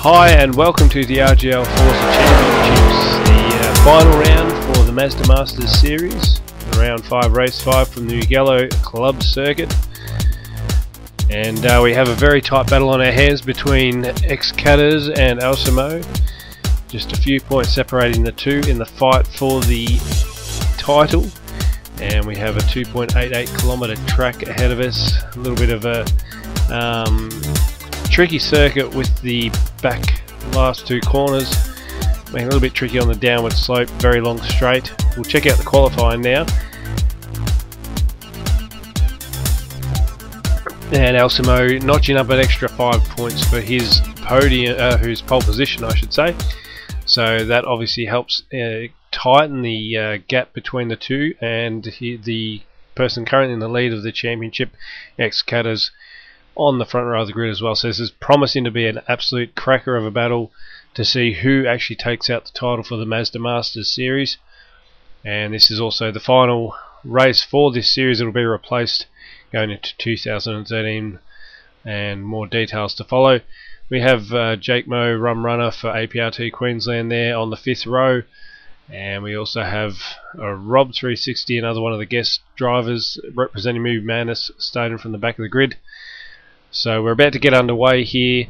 Hi and welcome to the RGL Forza Championships, the final round for the Mazda Masters Series, round 5, race 5 from the Mugello Club Circuit. And we have a very tight battle on our hands between xCaderz and Alsimo. Just a few points separating the two in the fight for the title. And we have a 2.88 kilometre track ahead of us. A little bit of a tricky circuit with the back last two corners, making a little bit tricky on the downward slope, very long straight. We'll check out the qualifying now. And Alsimo notching up an extra 5 points for his podium, whose pole position I should say. So that obviously helps tighten the gap between the two, and the person currently in the lead of the championship, xCaderz, on the front row of the grid as well. So this is promising to be an absolute cracker of a battle to see who actually takes out the title for the Mazda Masters Series. And this is also the final race for this series. It will be replaced going into 2013, and more details to follow. We have Jake Moe, rum runner for APRT Queensland there on the 5th row, and we also have Rob 360, another one of the guest drivers representing Movie Madness, starting from the back of the grid. So we're about to get underway here.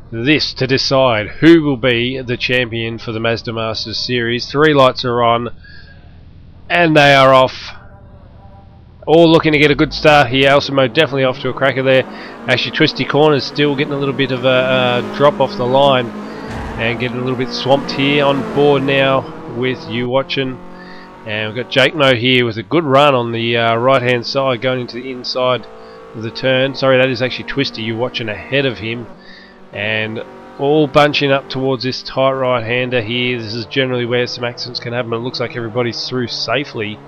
This to decide who will be the champion for the Mazda Masters Series. 3 lights are on and they are off. All looking to get a good start here. Alsimo definitely off to a cracker there. Actually, twisty corners, still getting a little bit of a drop off the line and getting a little bit swamped here. On board now with you watching, and we've got Jake Moe here with a good run on the right hand side going into the inside of the turn. Sorry, that is actually Twisty, you watching ahead of him, and all bunching up towards this tight right hander here. This is generally where some accidents can happen, but it looks like everybody's through safely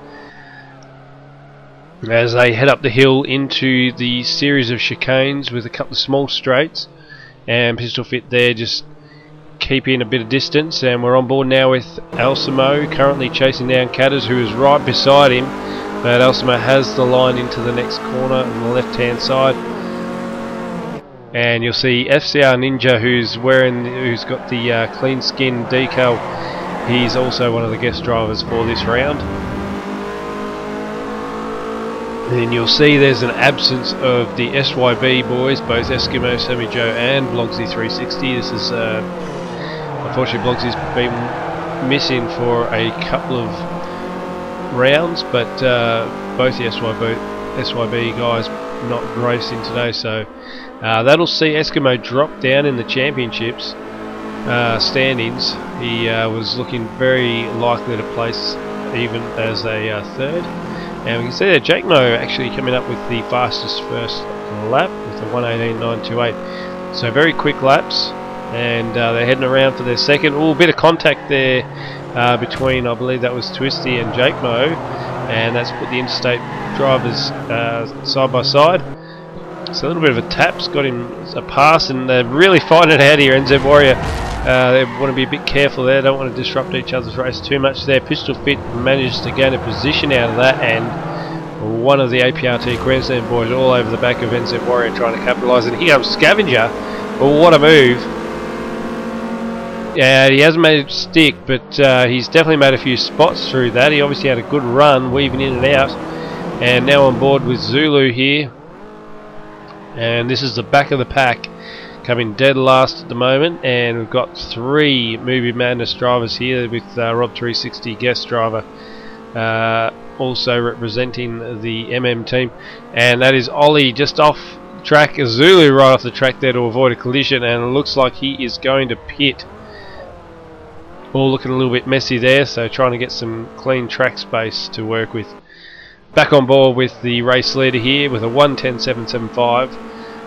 as they head up the hill into the series of chicanes with a couple of small straights, and Pistol Fit there just keeping a bit of distance. And we're on board now with Alsimo, currently chasing down xCaderz, who is right beside him, but Alsimo has the line into the next corner on the left hand side. And you'll see FCR Ninja, who's got the clean skin decal. He's also one of the guest drivers for this round. Then you'll see there's an absence of the SYB boys, both Eskimo, Sammy Joe and Blogsy 360. This is unfortunately Blogsy's been missing for a couple of rounds, but both the SYB guys not racing today, so that'll see Eskimo drop down in the championships standings. He was looking very likely to place even as a third. And we can see that Jake Moe actually coming up with the fastest first lap with a 1:18.928. So very quick laps, and they're heading around for their second. A bit of contact there between, I believe that was Twisty and Jake Moe, and that's put the interstate drivers side by side. So a little bit of a tap's got him a pass, and they're really finding it out here. NZ Warrior, they want to be a bit careful there, don't want to disrupt each other's race too much there. Pistol Fit managed to gain a position out of that, and one of the APRT Queensland boys all over the back of NZ Warrior trying to capitalise. And here comes Scavenger. Well, what a move. Yeah, he hasn't made it stick, but he's definitely made a few spots through that. He obviously had a good run, weaving in and out. And now on board with Zulu here. And this is the back of the pack, coming dead last at the moment. And we've got 3 Movie Madness drivers here with Rob 360 guest driver also representing the MM team. And that is Ollie just off track. Zulu right off the track there to avoid a collision, and it looks like he is going to pit. All looking a little bit messy there, so trying to get some clean track space to work with. Back on board with the race leader here with a 1:10.775,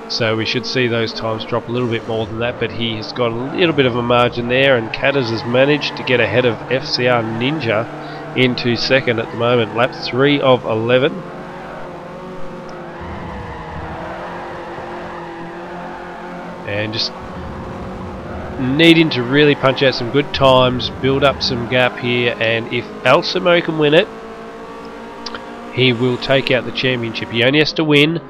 so we should see those times drop a little bit more than that, but he has got a little bit of a margin there, and xCaderz has managed to get ahead of FCR Ninja into second at the moment, lap 3 of 11. And just needing to really punch out some good times, build up some gap here, and if Alsimo can win it, he will take out the championship. He only has to win,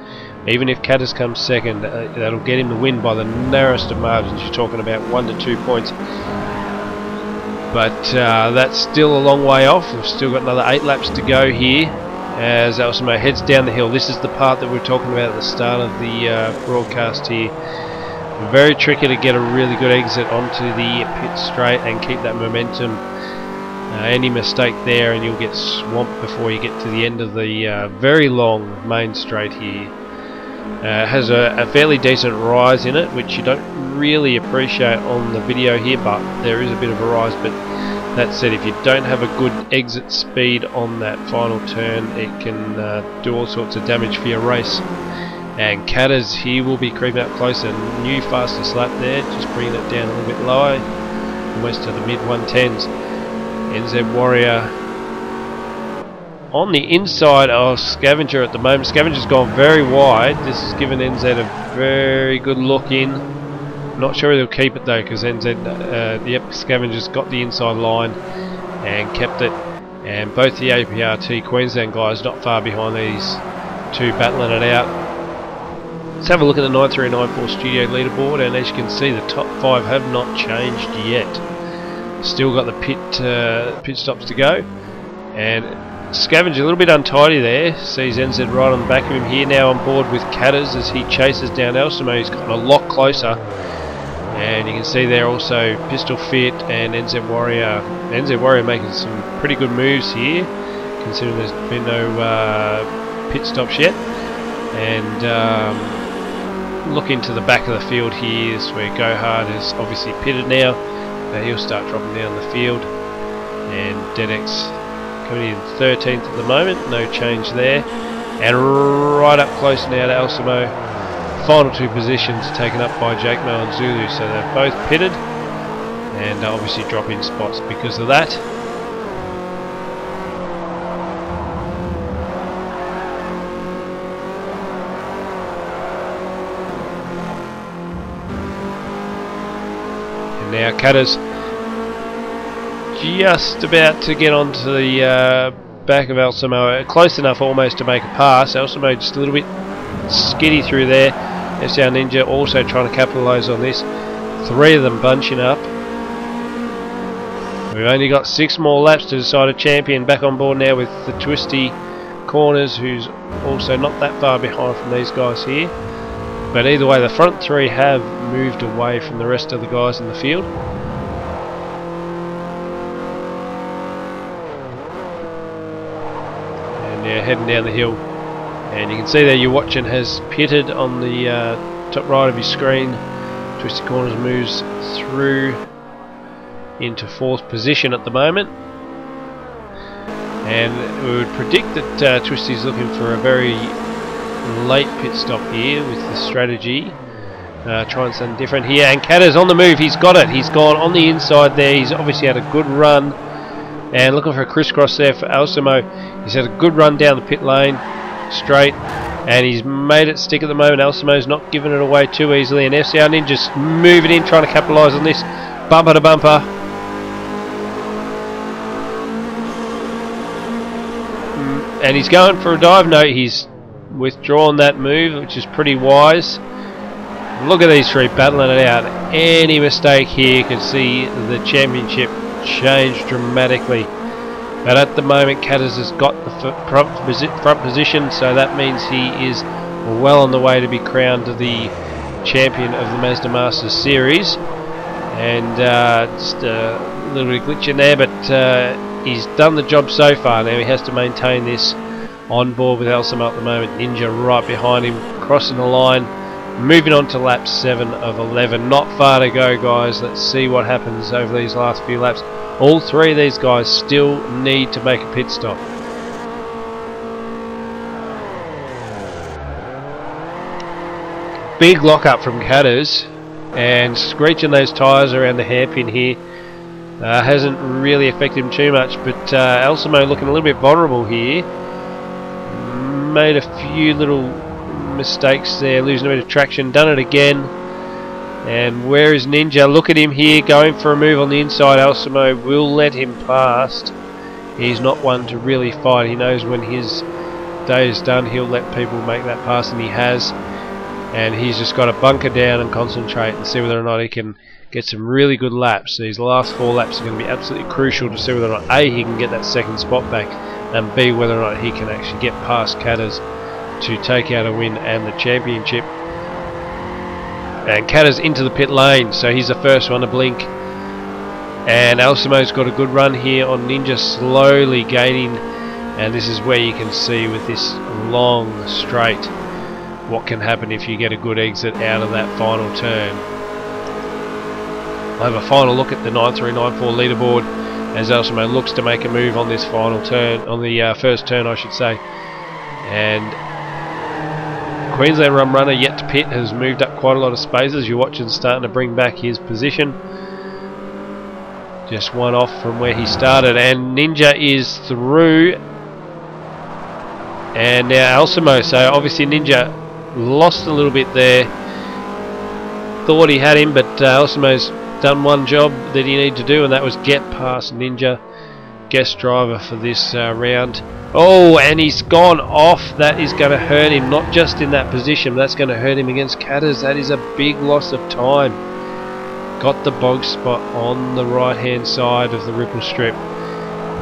Even if xCaderz comes second, that'll get him the win by the narrowest of margins. You're talking about 1 to 2 points. But that's still a long way off. We've still got another 8 laps to go here as Alsimo heads down the hill. This is the part that we were talking about at the start of the broadcast here. Very tricky to get a really good exit onto the pit straight and keep that momentum. Any mistake there and you'll get swamped before you get to the end of the very long main straight here. Has a fairly decent rise in it, which you don't really appreciate on the video here, but there is a bit of a rise. But that said, if you don't have a good exit speed on that final turn, it can do all sorts of damage for your race. And xCaderz, he will be creeping up closer. New fastest lap there, just bringing it down a little bit lower, almost to the mid 110s. NZ Warrior on the inside of Scavenger at the moment. Scavenger's gone very wide. This has given NZ a very good look in. Not sure he'll keep it though, because NZ, yep, Scavenger's got the inside line and kept it. And both the APRT Queensland guys not far behind these two battling it out. Let's have a look at the 9394 Studio leaderboard, and as you can see, the top 5 have not changed yet. Still got the pit stops to go, and Scavenger a little bit untidy there. Sees NZ right on the back of him here, now on board with xCaderz as he chases down Alsimo. He's gotten a lot closer, and you can see there also Pistol Fit and NZ Warrior. NZ Warrior making some pretty good moves here, considering there's been no pit stops yet. And look into the back of the field here, is where Go Hard is obviously pitted now. He'll start dropping down the field, and DeadX coming in 13th at the moment, no change there. And right up close now to Alsimo. Final 2 positions taken up by Jake Mo and Zulu, so they're both pitted and obviously drop in spots because of that. Now xCaderz just about to get onto the back of Alsimo, close enough almost to make a pass. Alsimo just a little bit skiddy through there. FCR Ninja also trying to capitalise on this. 3 of them bunching up. We've only got 6 more laps to decide a champion. Back on board now with the Twisty Corners, who's also not that far behind from these guys here. But either way, the front 3 have moved away from the rest of the guys in the field. And yeah, heading down the hill. And you can see there you're watching has pitted on the top right of his screen. Twisty Corners moves through into 4th position at the moment. And we would predict that Twisty's looking for a very late pit stop here with the strategy. Trying something different here, and xCaderz on the move. He's got it. He's gone on the inside there. He's obviously had a good run, and looking for a crisscross there for Alsimo. He's had a good run down the pit lane straight, and he's made it stick at the moment. Alsimo's not giving it away too easily, and FCR Ninja's moving in, trying to capitalise on this bumper to bumper. And he's going for a dive. No, he's withdrawn that move, which is pretty wise. Look at these 3 battling it out. Any mistake here could see the championship change dramatically. But at the moment, xCaderz has got the front position, so that means he is well on the way to be crowned the champion of the Mazda Masters Series. And just a little bit of glitch in there, but he's done the job so far. Now he has to maintain this on board with Alsimo at the moment. Ninja right behind him, crossing the line. Moving on to lap 7 of 11. Not far to go, guys. Let's see what happens over these last few laps. All 3 of these guys still need to make a pit stop. Big lock up from xCaderz, and screeching those tyres around the hairpin here hasn't really affected him too much, but Alsimo looking a little bit vulnerable here. Made a few little mistakes there, losing a bit of traction, done it again. And where is Ninja? Look at him here, going for a move on the inside. Alsimo will let him past. He's not one to really fight. He knows when his day is done, he'll let people make that pass, and he has. And he's just got to bunker down and concentrate and see whether or not he can get some really good laps. These last 4 laps are going to be absolutely crucial to see whether or not A, he can get that second spot back, and B, whether or not he can actually get past xCaderz to take out a win and the championship. And xCaderz into the pit lane, so he's the first one to blink. And Alsimo's got a good run here on Ninja, slowly gaining, and this is where you can see with this long straight what can happen if you get a good exit out of that final turn. I'll have a final look at the 9394 leaderboard as Alsimo looks to make a move on this final turn, on the first turn I should say. And Queensland Rum Runner yet to pit has moved up quite a lot of spaces. You're watching starting to bring back his position. Just one off from where he started, and Ninja is through. And now Alsimo, so obviously Ninja lost a little bit there. Thought he had him, but Alsimo's done one job that he needed to do, and that was get past Ninja, guest driver for this round. Oh, and he's gone off. That is going to hurt him, not just in that position, that's going to hurt him against xCaderz. That is a big loss of time. Got the bog spot on the right hand side of the ripple strip,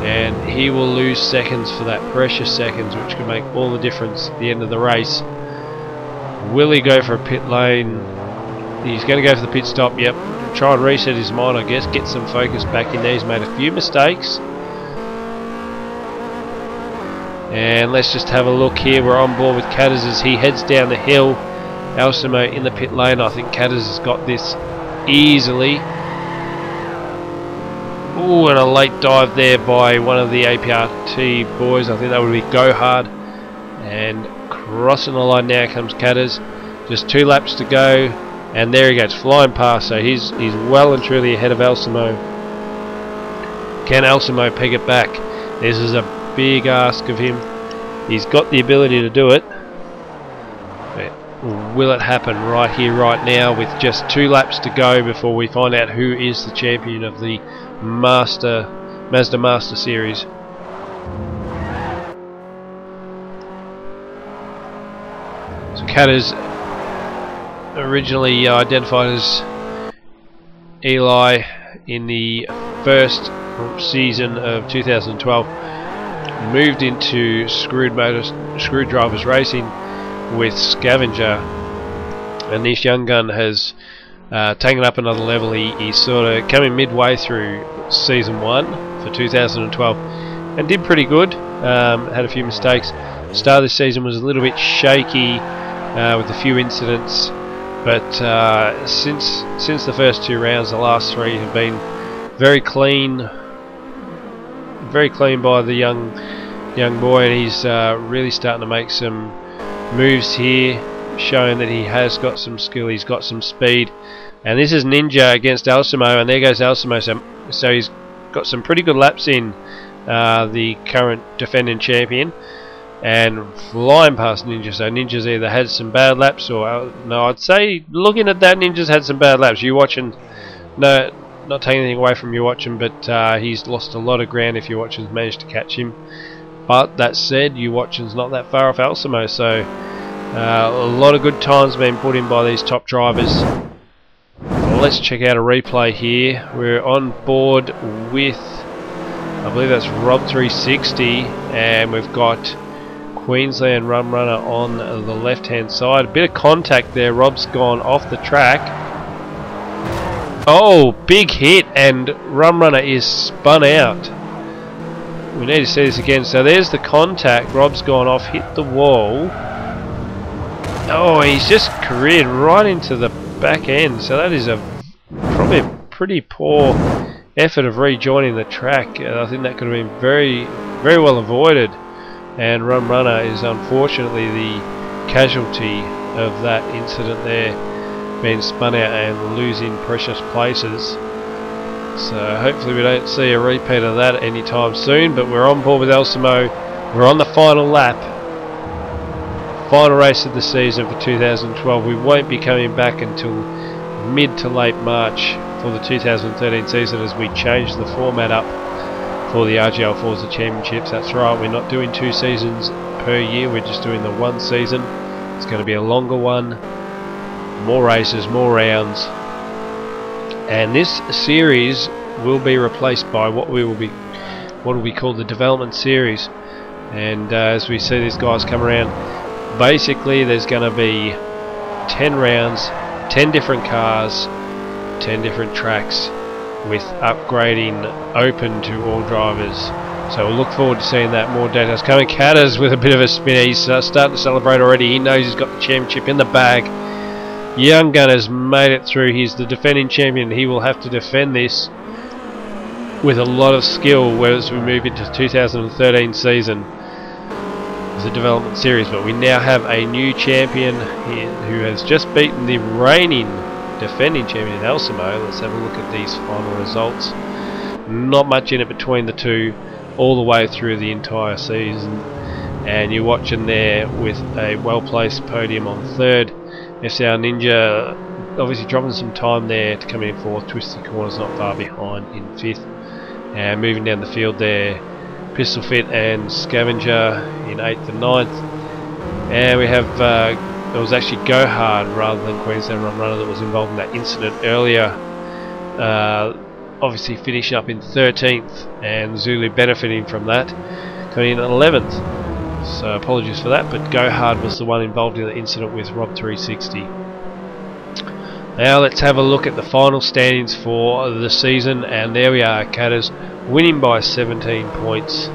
and he will lose seconds for that, precious seconds, which can make all the difference at the end of the race. Will he go for a pit lane? He's going to go for the pit stop, yep. Try and reset his mind, I guess, get some focus back in there. He's made a few mistakes. And let's just have a look here. We're on board with xCaderz as he heads down the hill. Alsimo in the pit lane. I think xCaderz has got this easily. Ooh, and a late dive there by one of the APRT boys. I think that would be Go Hard. And crossing the line now comes xCaderz. Just 2 laps to go, and there he goes, flying past. So he's well and truly ahead of Alsimo. Can Alsimo peg it back? This is a big ask of him. He's got the ability to do it. But will it happen right here, right now, with just 2 laps to go before we find out who is the champion of the Mazda Master Series? So xCaderz, originally identified as Eli in the first season of 2012, moved into Screwdrivers Racing with Scavenger, and this young gun has taken up another level. He's sort of coming midway through season 1 for 2012 and did pretty good. Had a few mistakes. Start of this season was a little bit shaky with a few incidents, but since the first 2 rounds, the last 3 have been very clean by the young boy, and he's really starting to make some moves here, showing that he has got some skill, he's got some speed. And this is Ninja against Alsimo, and there goes Alsimo. So he's got some pretty good laps in, the current defending champion, and flying past Ninja. So Ninja's either had some bad laps, or no, I'd say looking at that, Ninja's had some bad laps. You watching, no, not taking anything away from you watching, but he's lost a lot of ground if you watching's managed to catch him. But that said, you watching's not that far off Alsimo, so a lot of good times being put in by these top drivers. Well, let's check out a replay here. We're on board with, I believe that's Rob 360, and we've got Queensland Rum Runner on the left hand side. A bit of contact there. Rob's gone off the track. Oh, big hit, and Rum Runner is spun out. We need to see this again. So there's the contact. Rob's gone off, hit the wall. Oh, he's just careered right into the back end. So that is probably a pretty poor effort of rejoining the track. I think that could have been very, very well avoided. And Rum Runner is unfortunately the casualty of that incident there, being spun out and losing precious places. So hopefully we don't see a repeat of that anytime soon. But we're on board with Alsimo. We're on the final lap. Final race of the season for 2012. We won't be coming back until mid to late March for the 2013 season, as we change the format up for the RGL Forza Championships. That's right, we're not doing 2 seasons per year. We're just doing the one season. It's going to be a longer one, more races, more rounds, and this series will be replaced by what will be called the development series. And as we see these guys come around, basically there's going to be 10 rounds, 10 different cars, 10 different tracks, with upgrading open to all drivers. So we'll look forward to seeing that. More details coming. xCaderz with a bit of a spinner. He's starting to celebrate already. He knows he's got the championship in the bag. Young Gun has made it through. He's the defending champion. He will have to defend this with a lot of skill as we move into 2013 season. It's a development series, but we now have a new champion here who has just beaten the reigning defending champion Alsimo. Let's have a look at these final results. Not much in it between the two all the way through the entire season, and you're watching there with a well-placed podium on third. SR Ninja obviously dropping some time there to come in fourth. Twisty Corners not far behind in fifth, and moving down the field there, Pistol Fit and Scavenger in 8th and 9th. And we have it was actually Go Hard rather than Queensland Run Runner that was involved in that incident earlier, obviously finishing up in 13th, and Zulu benefiting from that, coming in at 11th. So apologies for that, but Go Hard was the one involved in the incident with Rob 360. Now let's have a look at the final standings for the season, and there we are, xCaderz winning by 17 points.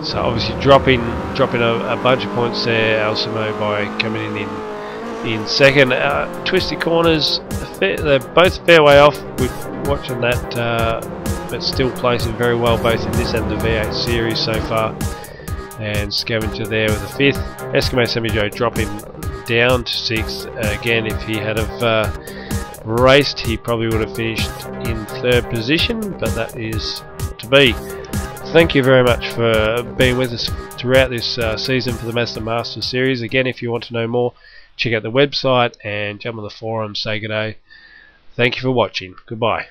So obviously dropping a bunch of points there. Alsimo by coming in second. Twisty Corners, they're both fair way off. We're watching that, but still placing very well both in this and the V8 series so far. And Scavenger there with the 5th. Eskimo Semi Joe dropping down to 6th. Again, if he had have raced, he probably would have finished in 3rd position, but that is to be. Thank you very much for being with us throughout this season for the Mazda Masters series. Again, if you want to know more, check out the website and jump on the forum. Say good day. Thank you for watching. Goodbye.